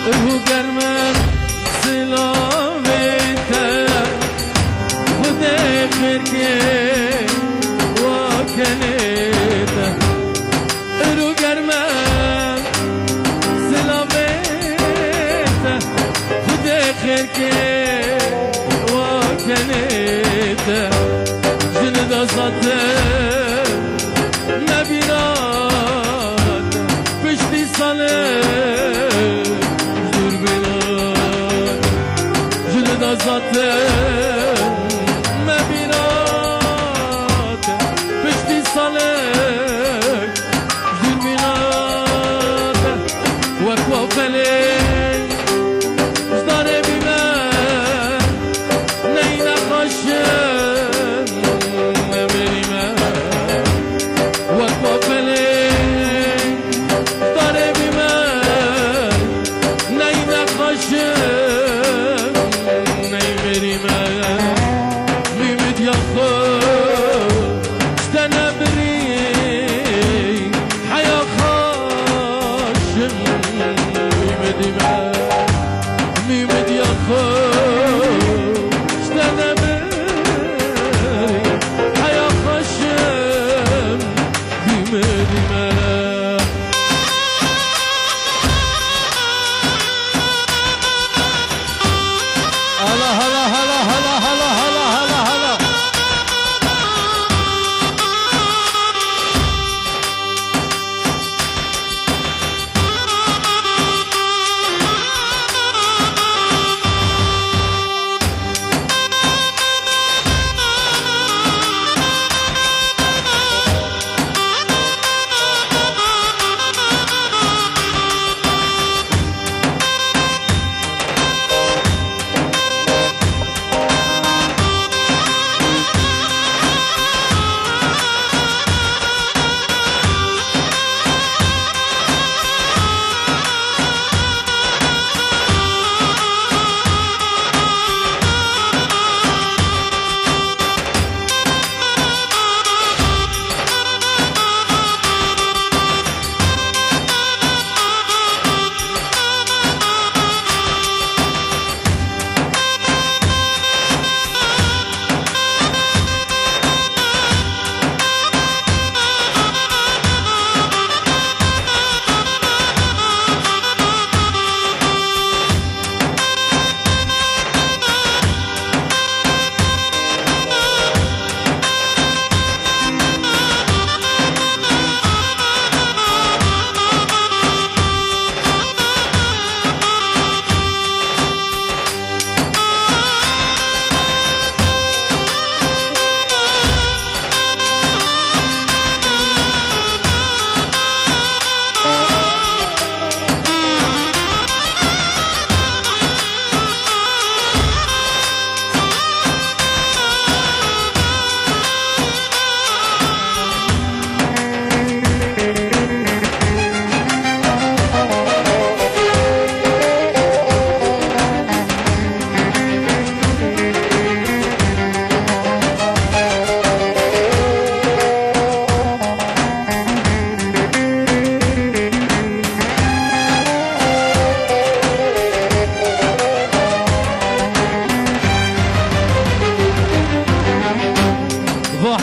رو گرمه سلامته خود خیر که واکنیته رو گرمه سلامته خود خیر که واکنیته جن دازاته نبیرات پشتی ساله دور بینات جن دازاته نبیرات پشتی ساله دور بینات وکوا فلی جداره بیمن نی نخاشه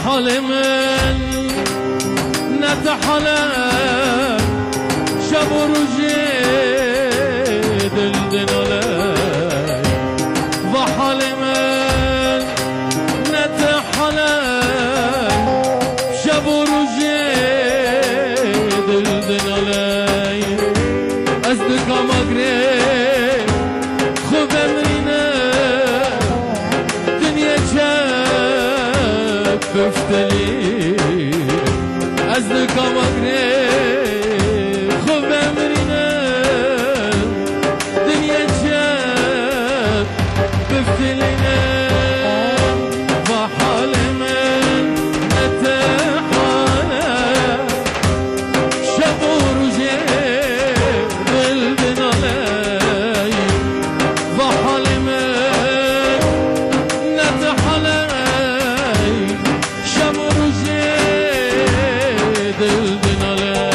حال من نتحلم شب و روزی دل دناله و حال من نتحلم شب و روزی دل دناله از دکام اگره خوب امرینه دنیا چه بفتلی از دکام اگره خوب امرینه دنیا چه بفتلینه و حال من نتحالم شب و روزه دل دناله و حال من نتحالم شب و روزه دل دناله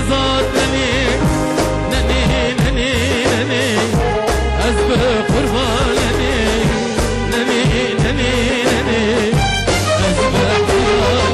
أزادني نني نني نني أزبق قربانني نني نني نني أزبق قربانني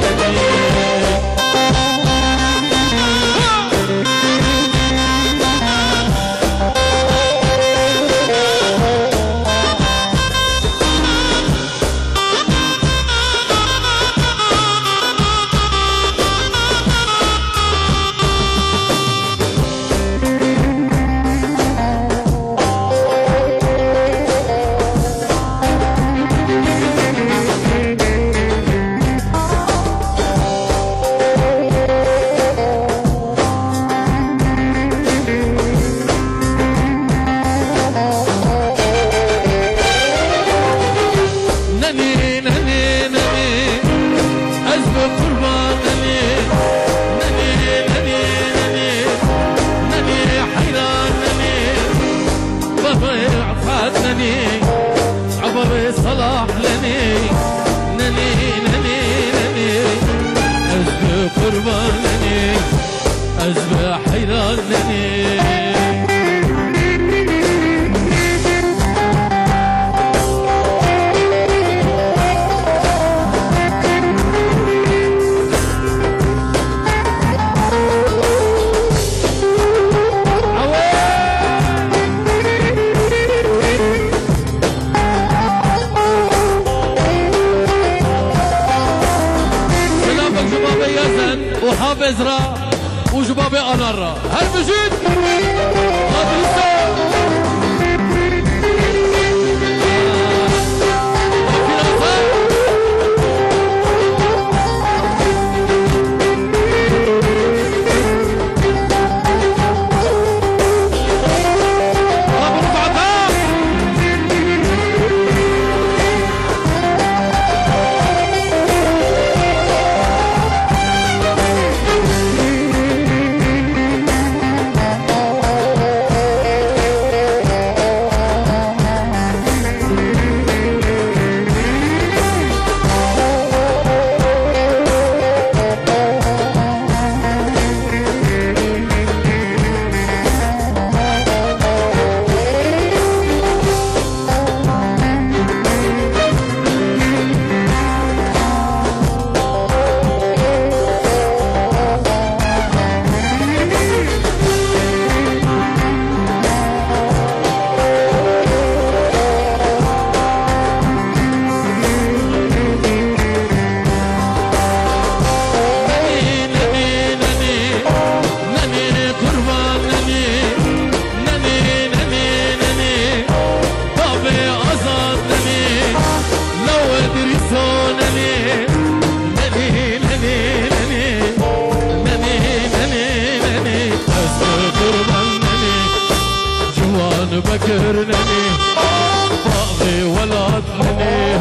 عبر صلاح لني نني نني نني أزبي قربان لني أزبي حيران لني وحافظ را وجبابي أنارا هل بجد بكرنني فاضي ولا أطلني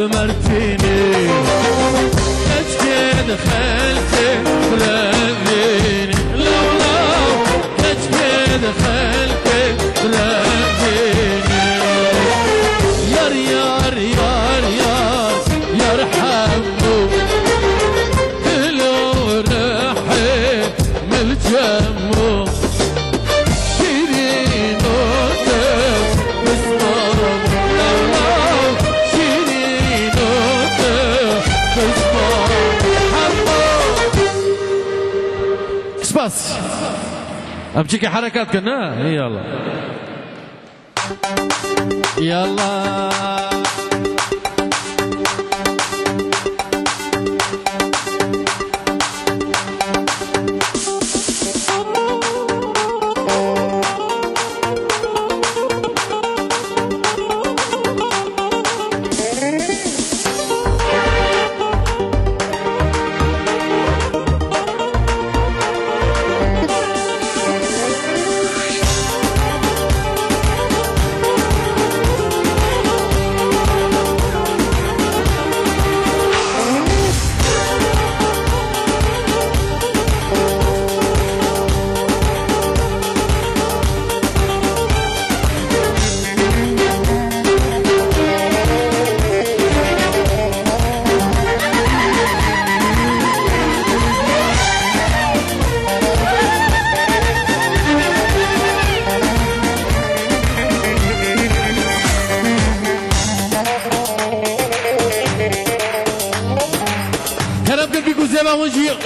مرتيني كد خلتي بلاديني لو كد خلتي بلاديني يار يار يار يار يرحمو لو رحي من الجمو شيرين وتف بسمار شيرين وتف بسمار بس امشيكي حركات كنا يلا يلا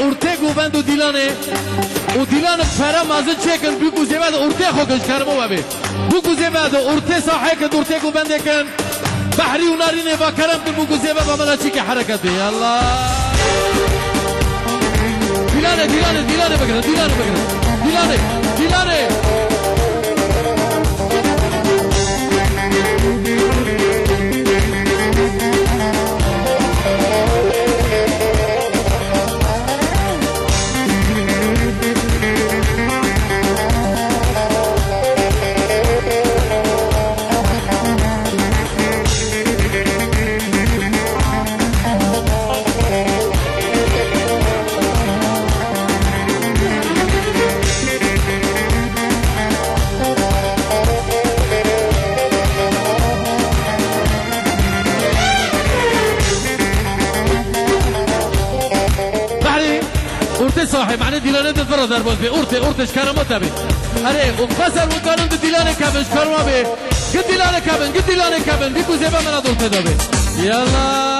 اورتگو بند و دیلان فرام از چکن بگو زباد اورته خوکش کرمو ببی بگو زباد اورته صاحی که اورتگو بند کن بحری و نارینه با کرم کن بگو زباد بمنا چی که حرکت بی الله دیلانه بگرن دیلانه صاحب معنى ديلانه تفرز ضربه في اورتش كرمه تبي اري وقصر وقانون ديلانه كابن كرمه بي قد ديلانه كابن بيكو زبا من دول تدبي يلا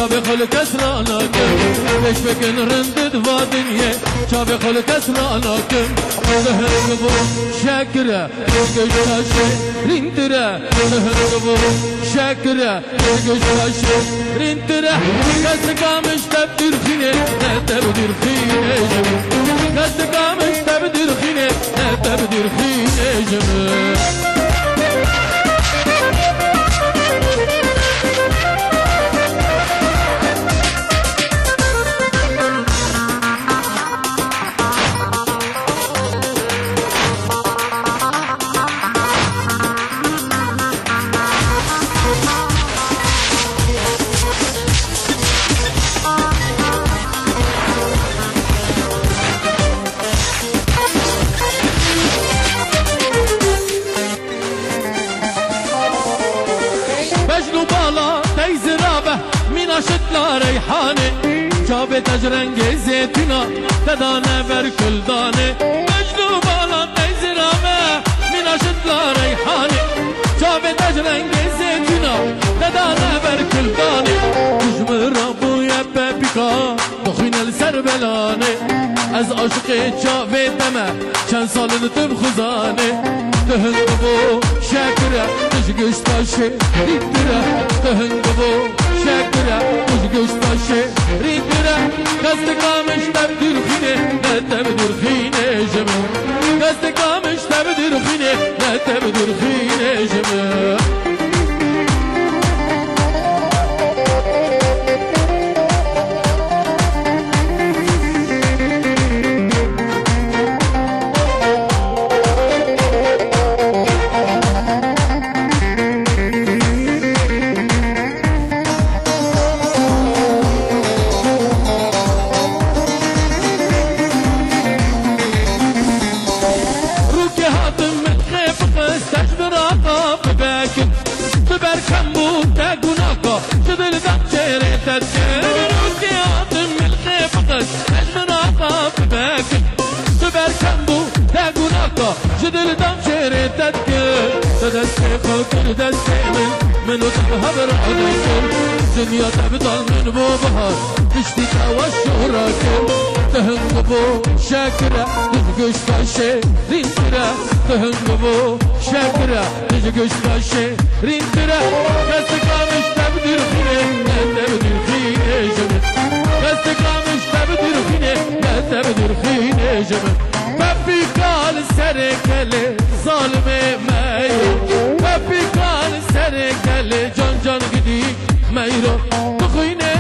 چاوی خل کسرانا کن پیش بکن رندد و دنیا چاوی خل کسرانا کن دهنگ بو شکره گشتاشه رینتره دهنگ بو شکره گشتاشه رینتره کس کامش تبدیر خینه نه تبدیر خینه جمع کس کامش تبدیر خینه نه تبدیر خینه جمع شتلا ریحانه جاب تجرنگ زیتونا تدانه بر کل دانه مجنو بالا تیزرامه مینا شتلا ریحانه جاب تجرنگ زیتونا تدانه بر کل دانه کجم رابوی ببیکا دخین السر بلانه از عاشق جاوی دمه چند سال نتم خزانه دهنگ بو شکره تشگش باشه دیدره دهنگ بو شکره تشگش باشه دیدره دست کامش تبدیر خینه نه تبدیر خینه جمع دست کامش تبدیر خینه نه تبدیر خینه جمع جدل دم شيري تذكر تدسي خاطر دسي من وتذهب رعدك دنيا تبطل من بو بهار تشتي توا الشهرة تهنگ بو شاكرة تجقش باشي رينترة تهنگ بو شاكرة تجقش باشي رينترة كستكا مش تبدير خيني لا تبدير خيني جمل كستكا مش تبدير خيني لا تبدير خيني جمل بابي قال سركلي ظالمي مايرو بابي قال سركلي جان جان قدي مايرو تخيني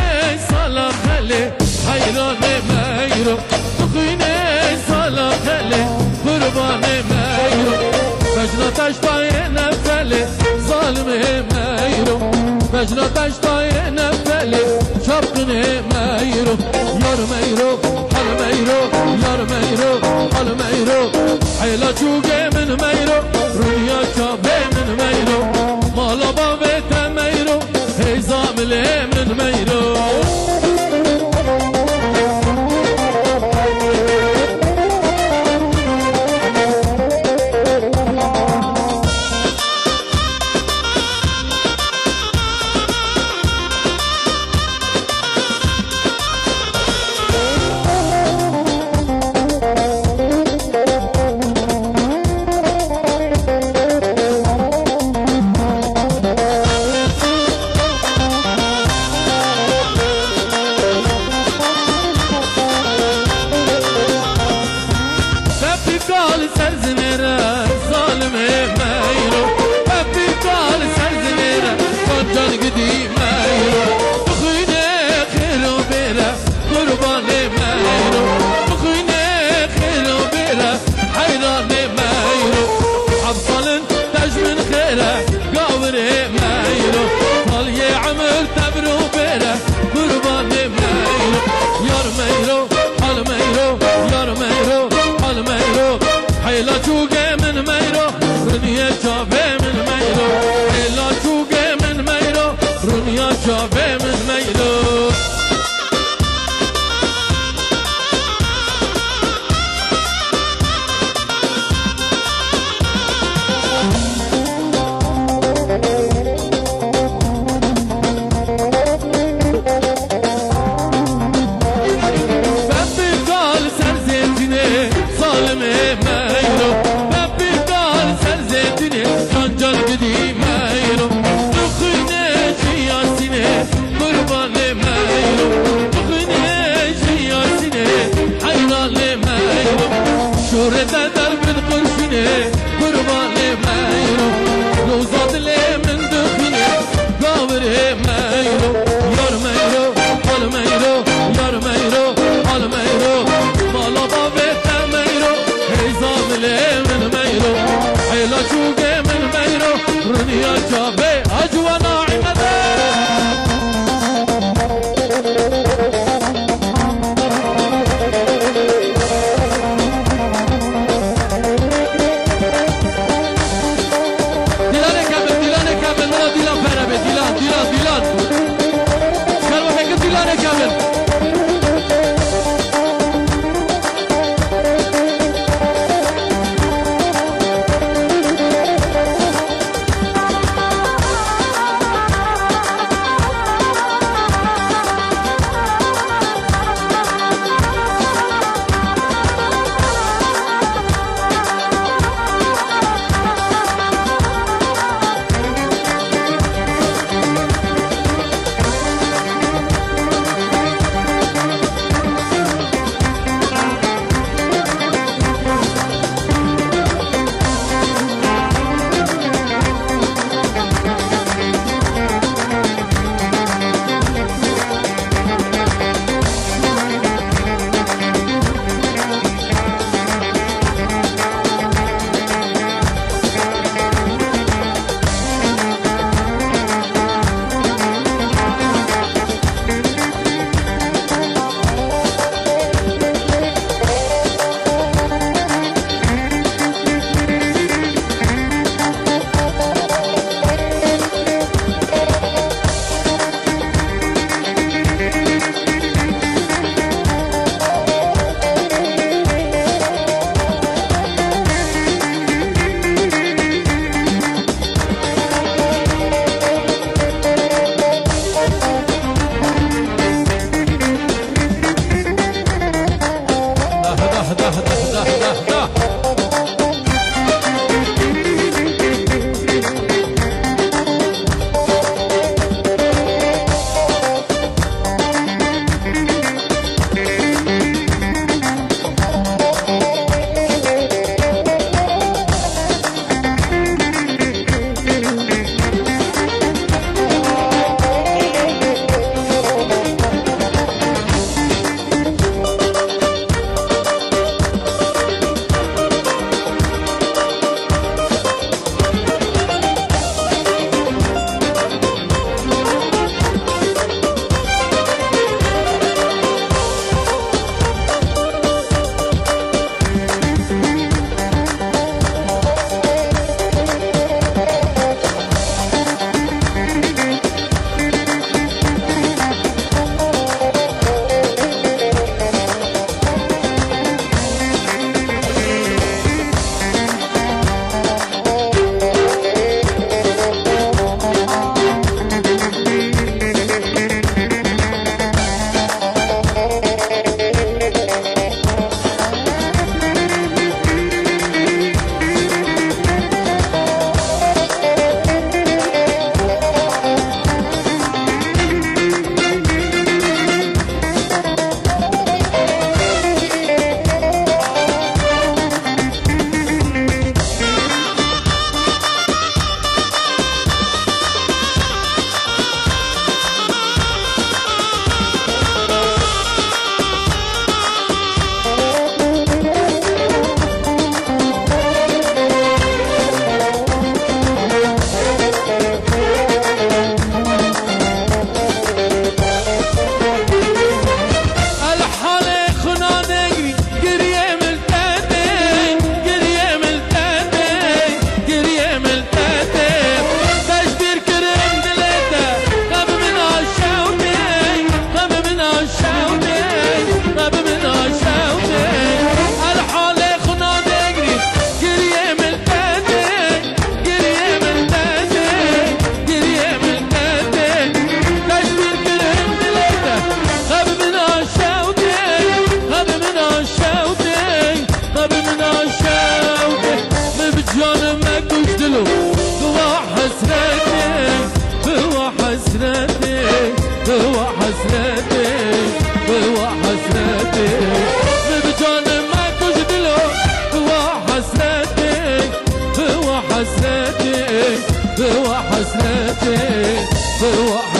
صلاة خلي حيراني مايرو تخيني صلاة خلي قرباني مايرو مجنى تشتاي نفلي ظالمي مايرو مجنى تشتاي نفلي شبقني مايرو يار مايرو حل مايرو يار مايرو حل مايرو حيلا جوجي من مايرو رويا شابي من مايرو مالا بابيتا مايرو هيزام لي من مايرو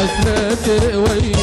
حسرة ويلي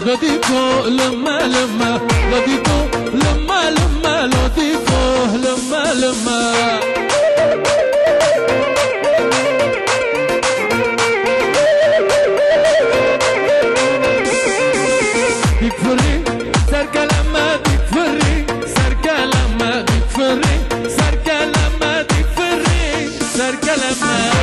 لطيفو لما لما لطيفو لما لما لطيفو لما لما تكفري سركة لما تكفري سركة لما تكفري سركة لما تكفري سركة لما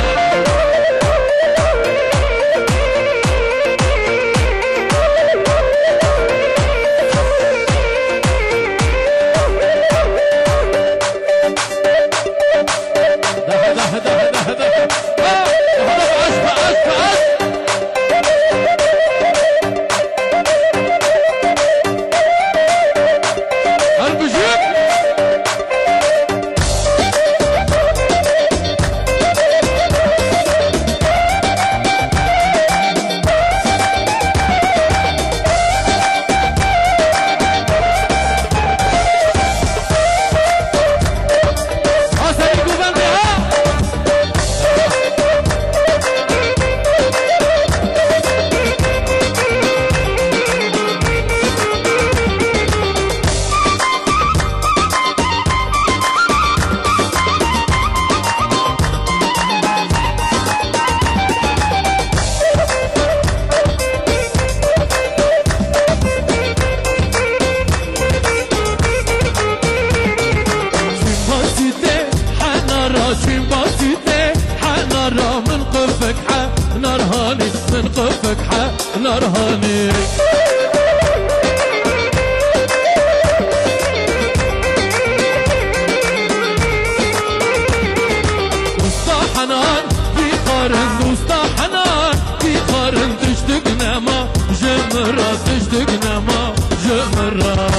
نرهاني وسط حنان في قارن وسط حنان في قارن تشتقنا ما جمرة تشتقنا ما جمرة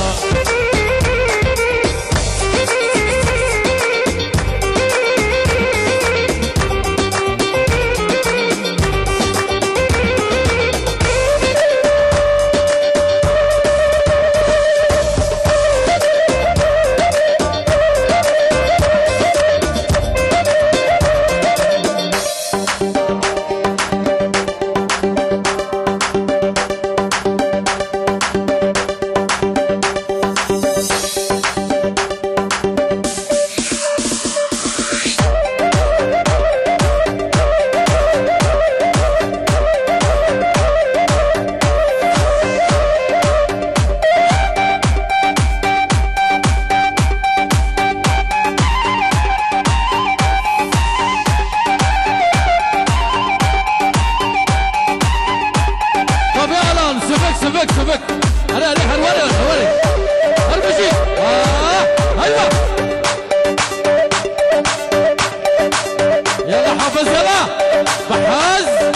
سبك انا حروري ارمشي ايوه يلا حافظ يلا فحاز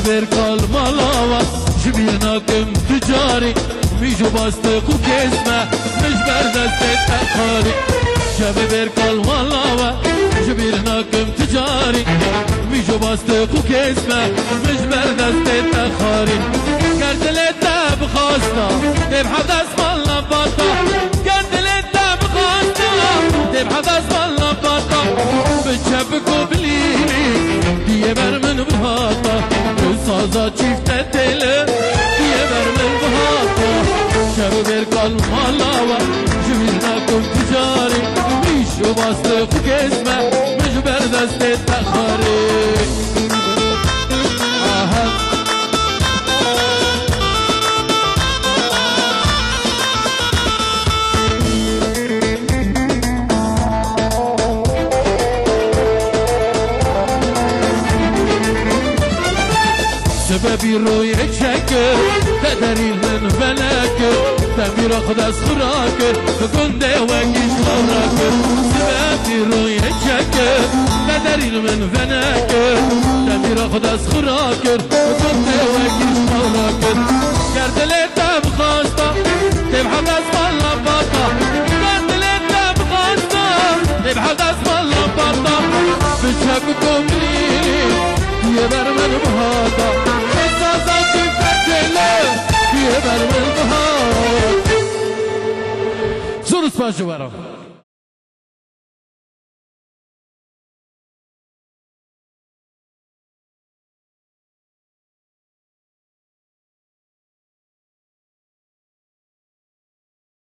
بركال ملاوة جبيرنا كم تجاري ميجو باستق وكسمة مش بردست تأخاري شاب بركال ملاوة جبيرنا كم تجاري ميجو باستق وكسمة مش بردست تأخاري كانت لتا بخاصة تبحث اسم الله بطا كانت لتا بخاصة تبحث اسم الله بطا بتشبكوا بليني ديبر من بهاطة سازا çifte teli diye vermem bu hatta şeru bir kalmalawa jübilna kum ticari mişu bastı ku gezme mücber deste takhari aha روی چکه تدری من فلکه تمیر خود از خوراکه گنده و گیش خوراکه سبتی روی چکه تدری من فلکه تمیر خود از خوراکه گنده و گیش خوراکه گردل تب خواستا تبحث از مالا باتا گردل تب خواستا تبحث از مالا باتا بشک کمرینی یه بر من بهادا احساساتی فتله یه بر من بهادا زور سپاس برام